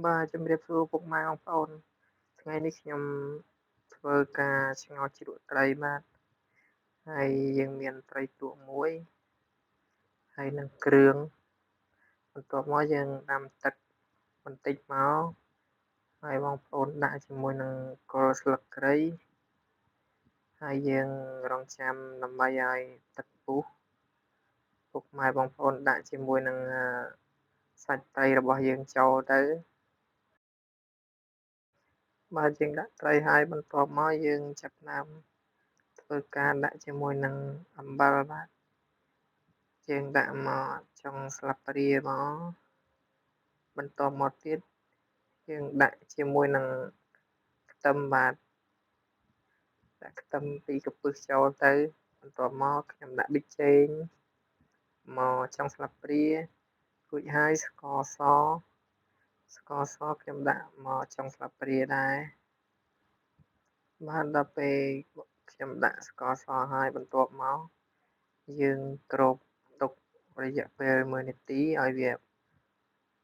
បាទជំរាបសួរពុកម៉ែបងប្អូនថ្ងៃនេះខ្ញុំធ្វើការឆ្ងល់ជ្រក់ត្រីបាទហើយយើងមានត្រីទក់មួយហើយនឹងគ្រឿងបន្ទាប់មកយើងដាំទឹកបន្តិចមកហើយបងប្អូនដាក់ជាមួយនឹងគល់ស្លឹកគ្រៃហើយយើងរង់ចាំដើម្បីឲ្យទឹកពុះពុកម៉ែបងប្អូនដាក់ជាមួយនឹងសាច់ត្រីរបស់យើងចូលទៅបាទយើងដាក់ត្រីហើយបន្ទាប់មកយើងចាប់ផ្ដើមធ្វើការដាក់ជាមួយនឹងអំបិលបាទយើងដាក់មកចុងស្លាបព្រាមកបន្ទាប់មកទៀតយើងដាក់ជាមួយនឹងខ្ទឹមបាទដាក់ខ្ទឹម2កំពឹសចូលទៅបន្ទាប់មកខ្ញុំដាក់ប៊ីចេងមកចុងស្លាបព្រារួចហើយស្ករសខ្ញុំដាក់មកចុងស្លាបព្រាដែរបាទដល់ពេលខ្ញុំដាក់ស្ករសហើយបន្ទាប់មកយើងគ្របទុករយៈពេល1នាទីឲ្យវា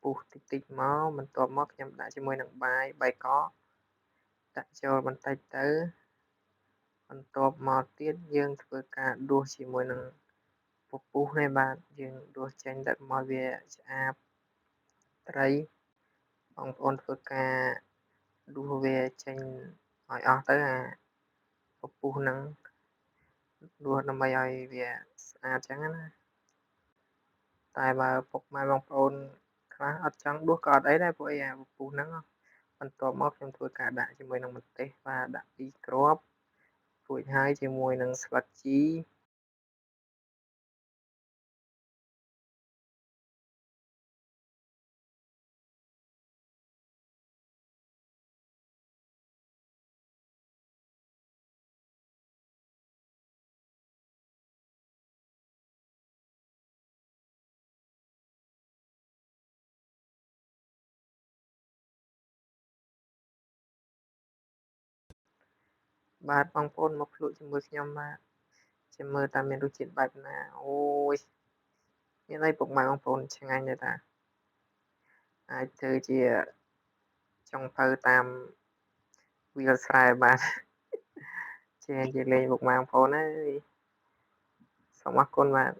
ពុះតិចតិចមកបន្ទាប់មកខ្ញុំដាក់ជាមួយនឹងបាយកកដាក់ចូលបន្តិចទៅបន្ទាប់មកទៀតយើងធ្វើការដួសជាមួយនឹងពពុះនេះបាទយើងដួសចេញទឹកមកវាឆ្អាបត្រីបងប្អូនធ្វើការដួសវាចេញឲ្យអស់ទៅអាពពុះហ្នឹងដួសដើម្បីឲ្យវាស្អាតចឹងណាតែបើពុកម៉ែបងប្អូនខ្លះអត់ចង់ដួសក៏អត់អីដែរព្រោះអីអាពពុះហ្នឹងបន្ទាប់មកខ្ញុំធ្វើការដាក់ជាមួយនឹងម្ទេសបាទដាក់2គ្រាប់រួចហើយជាមួយនឹងស្លឹកជីបាទបងប្អូនមកភ្លក់ជាមួយខ្ញុំបាទចាំមើលតើមានរសជាតិបែបណាអូយមានអីពុកម៉ែបងប្អូនឆ្ងាញ់ទេតាអាចធ្វើជាចុងភៅតាមវាលស្រែបាទចេះនិយាយលេងពុកម៉ែបងប្អូនអើយសូមអរគុណបាទ